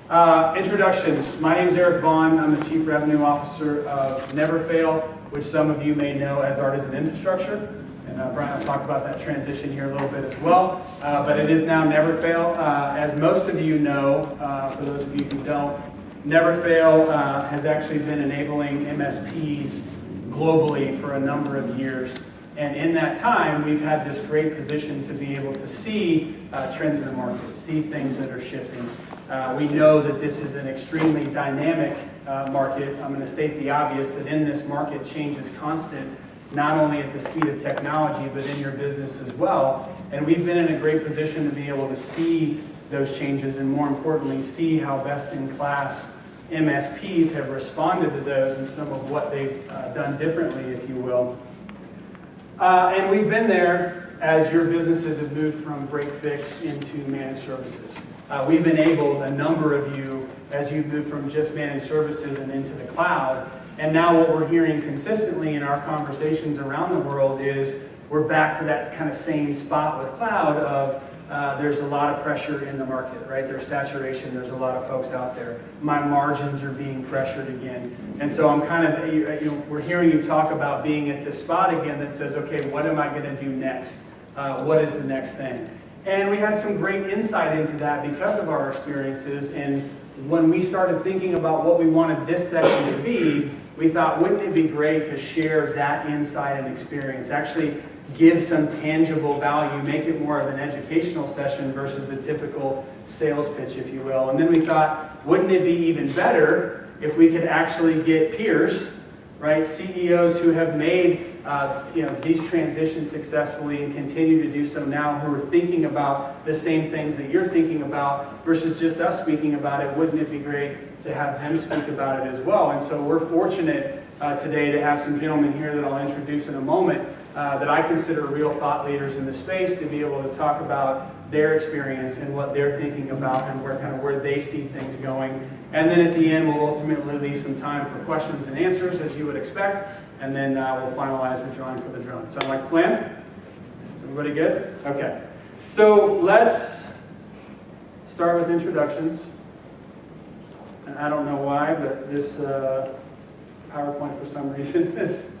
Introductions. My name is Eric Vaughn. I'm the Chief Revenue Officer of Neverfail, which some of you may know as Artisan Infrastructure. And Brian will talk about that transition here a little bit as well. But it is now Neverfail. As most of you know, for those of you who don't, Neverfail has actually been enabling MSPs globally for a number of years. And in that time, we've had this great position to be able to see trends in the market, see things that are shifting. We know that this is an extremely dynamic market. I'm going to state the obvious that in this market, change is constant, not only at the speed of technology, but in your business as well. And we've been in a great position to be able to see those changes and, more importantly, see how best-in-class MSPs have responded to those and some of what they've done differently, if you will. And we've been there as your businesses have moved from break-fix into managed services. We've enabled a number of you as you've moved from just managed services and into the cloud. And now what we're hearing consistently in our conversations around the world is we're back to that kind of same spot with cloud of there's a lot of pressure in the market, right? There's saturation. There's a lot of folks out there. My margins are being pressured again. And so I'm kind of, we're hearing you talk about being at this spot again that says, okay, what am I going to do next? What is the next thing? And we had some great insight into that because of our experiences. And when we started thinking about what we wanted this session to be, we thought, wouldn't it be great to share that insight and experience? Actually give some tangible value, make it more of an educational session versus the typical sales pitch, if you will. And then we thought, wouldn't it be even better if we could actually get peers, right? CEOs who have made these transitions successfully and continue to do so now, who are thinking about the same things that you're thinking about versus just us speaking about it. Wouldn't it be great to have them speak about it as well? And so we're fortunate today to have some gentlemen here that I'll introduce in a moment that I consider real thought leaders in the space to be able to talk about their experience and what they're thinking about and where they see things going. And then at the end, we'll ultimately leave some time for questions and answers, as you would expect. And then we'll finalize the drawing for the drone. Sound like a plan? Everybody good? Okay. So let's start with introductions. And I don't know why, but this PowerPoint for some reason is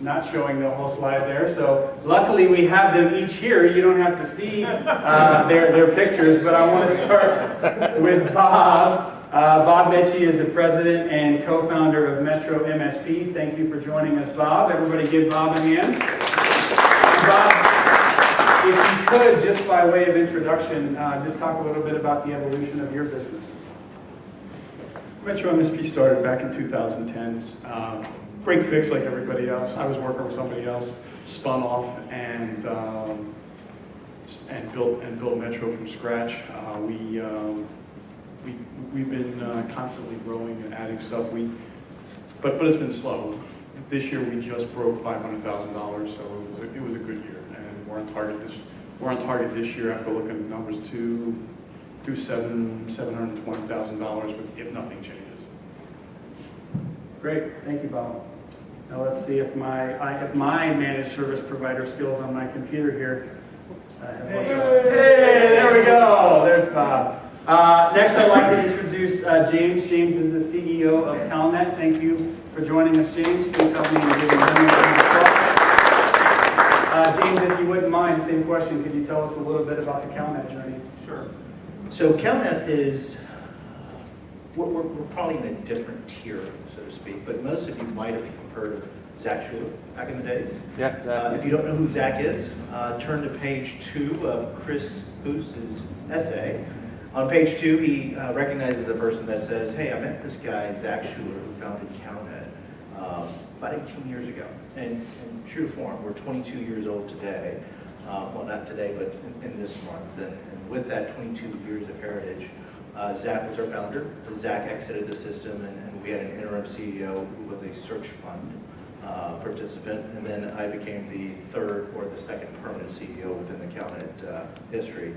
not showing the whole slide there. So luckily we have them each here. You don't have to see their pictures, but I want to start with Bob. Bob Mitchie is the president and co-founder of Metro MSP. Thank you for joining us, Bob. Everybody give Bob a hand. Bob, if you could, just by way of introduction, just talk a little bit about the evolution of your business. Metro MSP started back in 2010. Break fix like everybody else. I was working with somebody else, spun off and built Metro from scratch. We've been constantly growing and adding stuff. But it's been slow. This year we just broke $500,000, so it was a good year, and we're on target. We're on target this year after looking at the numbers to do $720,000 if nothing changes. Great, thank you, Bob. Now let's see if my managed service provider skills on my computer here. Hey, there we go. There's Bob. Next, I'd like to introduce James. James is the CEO of CalNet. Thank you for joining us, James. Please help me in giving him a round of applause. James, if you wouldn't mind, same question. Could you tell us a little bit about the CalNet journey? Sure. So CalNet is, we're probably in a different tier, so to speak, but most of you might have heard of Zach Schuler back in the days. Yeah, exactly. If you don't know who Zach is, turn to page 2 of Chris Hoos's essay. On page 2, he recognizes a person that says, hey, I met this guy, Zach Schuler, who founded CalNet about 18 years ago. And true to form, we're 22 years old today. Well, not today, but in this month. And with that 22 years of heritage, Zach was our founder. Zach exited the system, and we had an interim CEO who was a search fund participant. And then I became the third or the second permanent CEO within the CalNet history.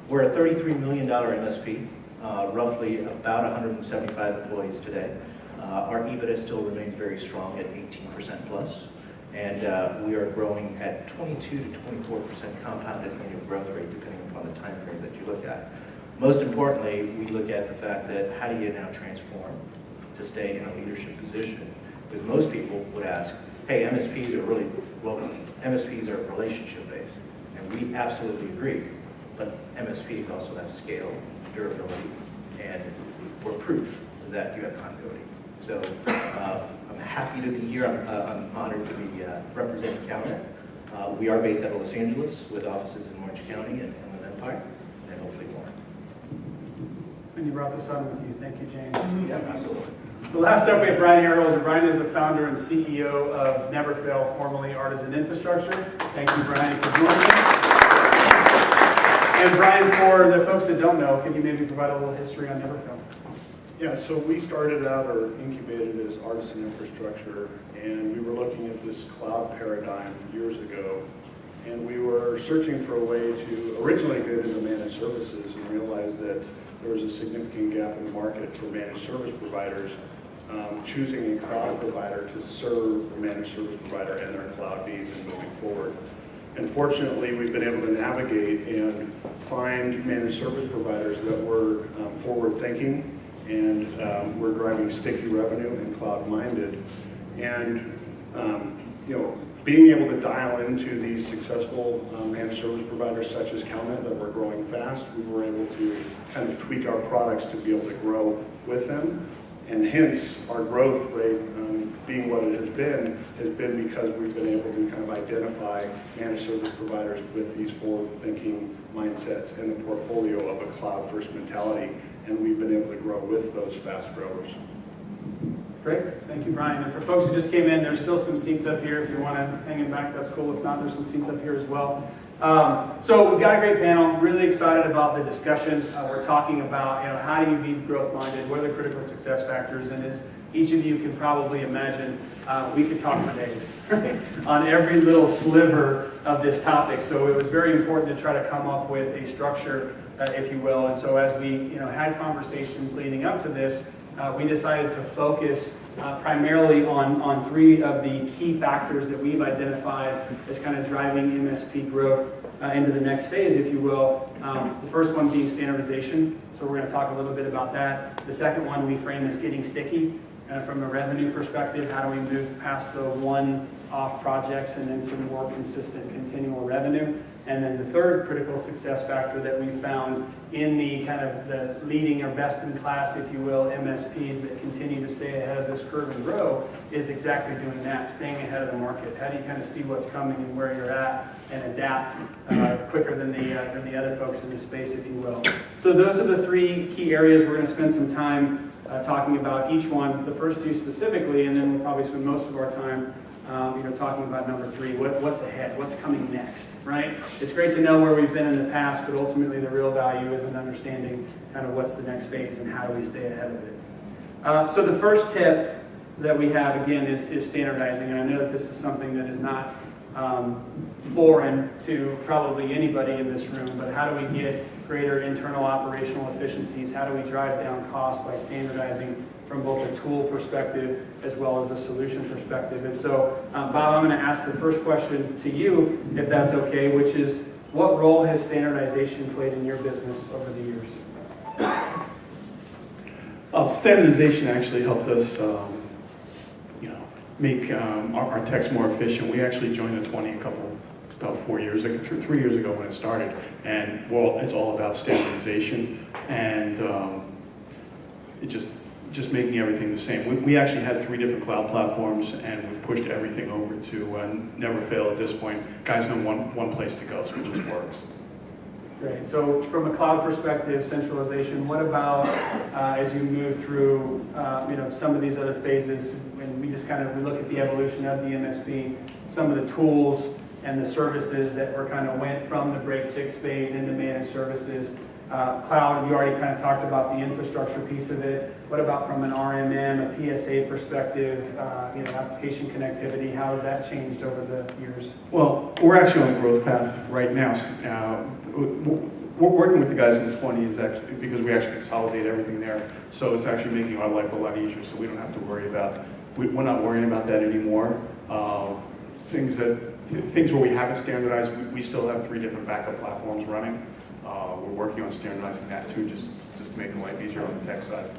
We're a $33 million MSP, roughly about 175 employees today. Our EBITDA still remains very strong at 18% plus, and we are growing at 22 to 24% compounded annual growth rate, depending upon the time frame that you look at. Most importantly, we look at the fact that how do you now transform to stay in a leadership position? Because most people would ask, hey, MSPs are really local. MSPs are relationship-based, and we absolutely agree. But MSPs also have scale, durability, and we're proof that you have continuity. So I'm happy to be here. I'm honored to be representing CalNet. We are based out of Los Angeles with offices in Orange County and Inland Empire, and hopefully more. And you brought this on with you. Thank you, James. Yeah, absolutely. So last up, we have Brian Earls. Brian is the founder and CEO of Never Fail, formerly Artisan Infrastructure. Thank you, Brian, for joining us. And Brian, for the folks that don't know, can you maybe provide a little history on Never Fail? Yeah, so we started out or incubated as Artisan Infrastructure, and we were looking at this cloud paradigm years ago, and we were searching for a way to originally get into managed services and realized that there was a significant gap in the market for managed service providers choosing a cloud provider to serve the managed service provider and their cloud needs and moving forward. And fortunately, we've been able to navigate and find managed service providers that were forward-thinking and we're driving sticky revenue and cloud-minded. And being able to dial into these successful managed service providers such as CalNet that were growing fast, we were able to kind of tweak our products to be able to grow with them. And hence, our growth rate being what it has been because we've been able to kind of identify managed service providers with these forward-thinking mindsets and the portfolio of a cloud-first mentality. And we've been able to grow with those fast growers. Great, thank you, Brian. And for folks who just came in, there's still some seats up here. If you want to hang in back, that's cool. If not, there's some seats up here as well. So we've got a great panel. Really excited about the discussion. We're talking about how do you be growth-minded? What are the critical success factors? And as each of you can probably imagine, we could talk for days on every little sliver of this topic. So it was very important to try to come up with a structure, if you will. And so as we had conversations leading up to this, we decided to focus primarily on three of the key factors that we've identified as kind of driving MSP growth into the next phase, if you will. The first one being standardization. So we're going to talk a little bit about that. The second one we frame as getting sticky. From a revenue perspective, how do we move past the one-off projects and into more consistent continual revenue? And then the third critical success factor that we found in the kind of the leading or best in class, if you will, MSPs that continue to stay ahead of this curve and grow is exactly doing that, staying ahead of the market. How do you kind of see what's coming and where you're at and adapt quicker than the other folks in the space, if you will. So those are the three key areas. We're going to spend some time talking about each one, the first two specifically, and then we'll probably spend most of our time talking about number three, what's ahead, what's coming next, right? It's great to know where we've been in the past, but ultimately the real value is in understanding kind of what's the next phase and how do we stay ahead of it. So the first tip that we have, again, is standardizing, and I know that this is something that is not foreign to probably anybody in this room, but how do we get greater internal operational efficiencies? How do we drive down costs by standardizing from both a tool perspective as well as a solution perspective? And so, Bob, I'm going to ask the first question to you, if that's okay, which is, what role has standardization played in your business over the years? Standardization actually helped us make our techs more efficient. We actually joined the 20 about 4 years ago, 3 years ago when it started. And well, it's all about standardization and it just making everything the same. We actually had 3 different cloud platforms and we've pushed everything over to Never Fail at this point. Guys know one place to go, so it just works. Great. So from a cloud perspective, centralization, what about as you move through some of these other phases, when we look at the evolution of the MSP, some of the tools and the services that went from the break-fix phase into managed services. Cloud, you already kind of talked about the infrastructure piece of it. What about from an RMM, a PSA perspective, application connectivity? How has that changed over the years? Well, we're actually on a growth path right now. We're working with the guys in the 20s actually because we actually consolidate everything there. So it's actually making our life a lot easier. So we don't have to worry about. We're not worrying about that anymore. Things where we haven't standardized, we still have 3 different backup platforms running. We're working on standardizing that too, just to make life easier on the tech side.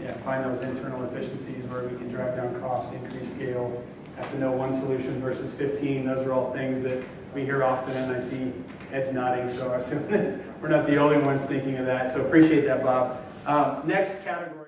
Yeah, find those internal efficiencies where we can drive down cost, increase scale, have to know one solution versus 15. Those are all things that we hear often, and I see heads nodding, so I assume that we're not the only ones thinking of that. So appreciate that, Bob. Next category.